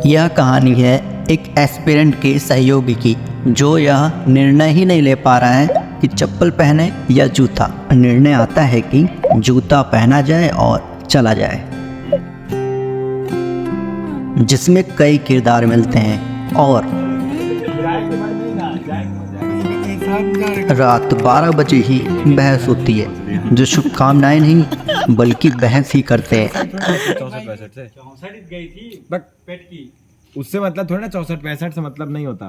यह कहानी है एक एस्पिरेंट के सहयोगी की, जो यह निर्णय ही नहीं ले पा रहा है कि चप्पल पहने या जूता। निर्णय आता है कि जूता पहना जाए और चला जाए, जिसमें कई किरदार मिलते हैं और रात 12 बजे ही बहस होती है, जो शुभकामनाएं नहीं बल्कि बहस ही करते हैं। 64 गई थी बट पेट की, उससे मतलब थोड़ा ना 64-65 से मतलब नहीं होता।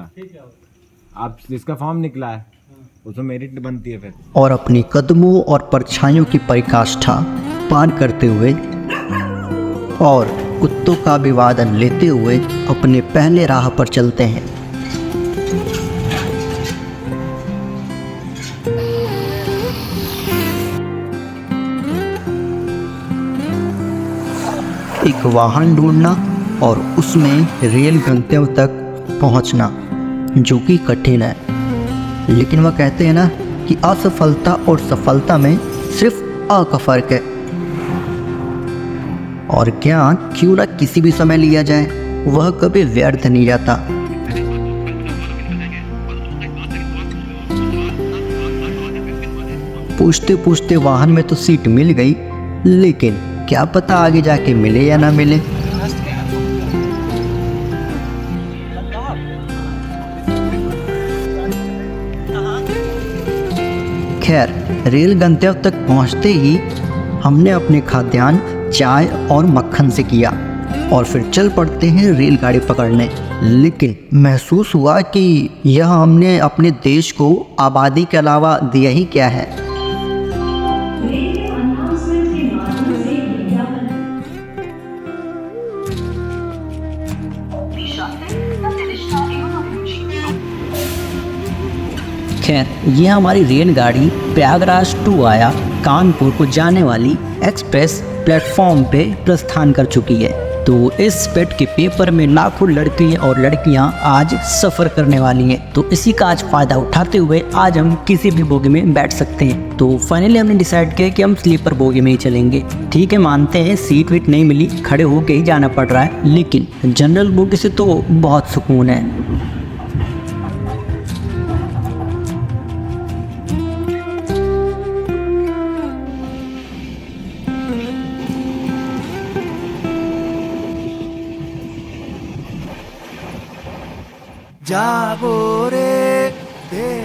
आप जिसका फॉर्म निकला है उसमें मेरिट बनती है फिर। और अपनी कदमों और परछाइयों की परिकाष्ठा पार करते हुए और कुत्तों का अभिवादन लेते हुए अपने पहले राह पर चलते हैं। एक वाहन ढूंढना और उसमें रेल गंतव्य तक पहुंचना, जो कि कठिन है। लेकिन वह कहते हैं ना कि असफलता और सफलता में सिर्फ अ का फर्क है। और ज्ञान क्यों ना किसी भी समय लिया जाए, वह कभी व्यर्थ नहीं जाता। पूछते पूछते वाहन में तो सीट मिल गई, लेकिन क्या पता आगे जाके मिले या ना मिले। खैर, रेल गंतव्य तक पहुंचते ही हमने अपने खाद्यान्न चाय और मक्खन से किया और फिर चल पड़ते हैं रेलगाड़ी पकड़ने। लेकिन महसूस हुआ कि यह हमने अपने देश को आबादी के अलावा दिया ही क्या है। खैर, यह हमारी रेलगाड़ी प्रयागराज टू आया कानपुर को जाने वाली एक्सप्रेस प्लेटफॉर्म पे प्रस्थान कर चुकी है। तो इस पेट के पेपर में लाखों लड़के और लड़कियां आज सफ़र करने वाली हैं। तो इसी का आज फ़ायदा उठाते हुए आज हम किसी भी बोगी में बैठ सकते हैं। तो फाइनली हमने डिसाइड किया कि हम स्लीपर बोगी में ही चलेंगे। ठीक है, मानते हैं सीट वीट नहीं मिली, खड़े होके ही जाना पड़ रहा है, लेकिन जनरल बोगी से तो बहुत सुकून है।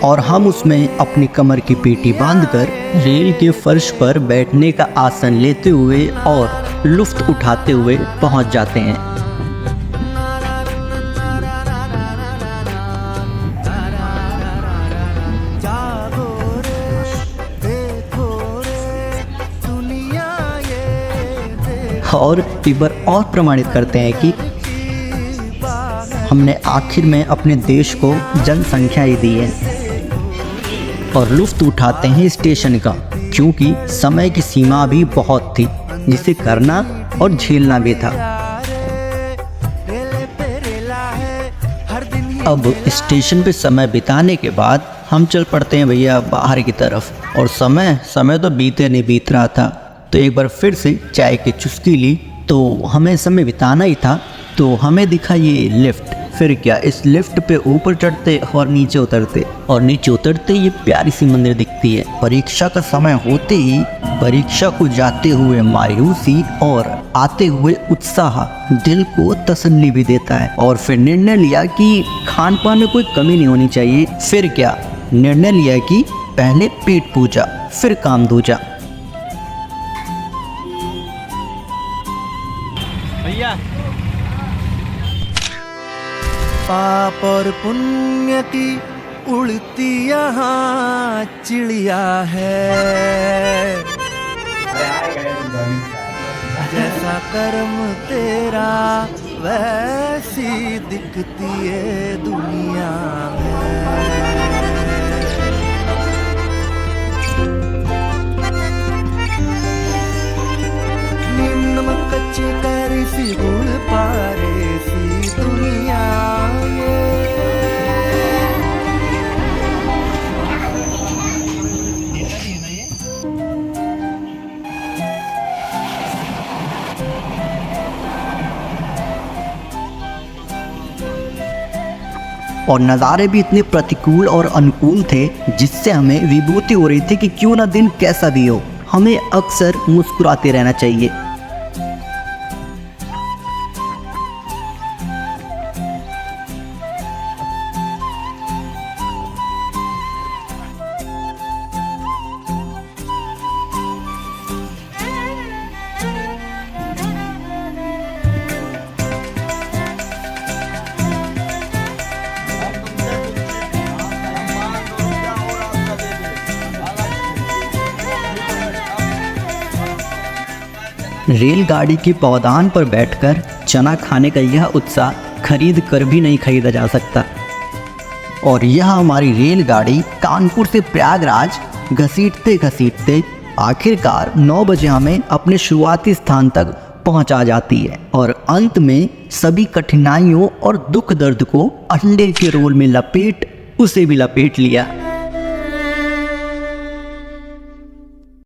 और हम उसमें अपनी कमर की पेटी बांधकर रेल के फर्श पर बैठने का आसन लेते हुए और लुफ्त उठाते हुए पहुंच जाते हैं। और एक बार और प्रमाणित करते हैं कि हमने आखिर में अपने देश को जनसंख्या ही दी है। और लुत्फ़ उठाते हैं स्टेशन का, क्योंकि समय की सीमा भी बहुत थी, जिसे करना और झेलना भी था। अब स्टेशन पे समय बिताने के बाद हम चल पड़ते हैं भैया बाहर की तरफ। और समय तो बीते नहीं बीत रहा था, तो एक बार फिर से चाय की चुस्की ली। तो हमें समय बिताना ही था, तो हमें दिखा ये लिफ्ट। फिर क्या, इस लिफ्ट पे ऊपर चढ़ते और नीचे उतरते, और नीचे उतरते ये प्यारी सी मंदिर दिखती है। परीक्षा का समय होते ही परीक्षा को जाते हुए मायूसी और आते हुए उत्साह दिल को तसल्ली भी देता है। और फिर निर्णय लिया कि खान पान में कोई कमी नहीं होनी चाहिए। फिर क्या, निर्णय लिया कि पहले पेट पूजा फिर काम दूजा। भैया पाप और पुण्य की उड़ती यहाँ चिड़िया है। जैसा कर्म तेरा वैसी दिखती है दुनिया में। नमक कच्चे कैरी सी गुड़ पारे सी दुनिया ये। और नज़ारे भी इतने प्रतिकूल और अनुकूल थे जिससे हमें विभूति हो रही थी कि क्यों ना दिन कैसा भी हो, हमें अक्सर मुस्कुराते रहना चाहिए। रेलगाड़ी की पौधान पर बैठकर चना खाने का यह उत्साह खरीद कर भी नहीं खरीदा जा सकता। और यह हमारी रेलगाड़ी कानपुर से प्रयागराज घसीटते घसीटते आखिरकार 9 बजे हमें अपने शुरुआती स्थान तक पहुंचा जाती है और अंत में सभी कठिनाइयों और दुख दर्द को अंडे के रोल में लपेट उसे भी लपेट लिया।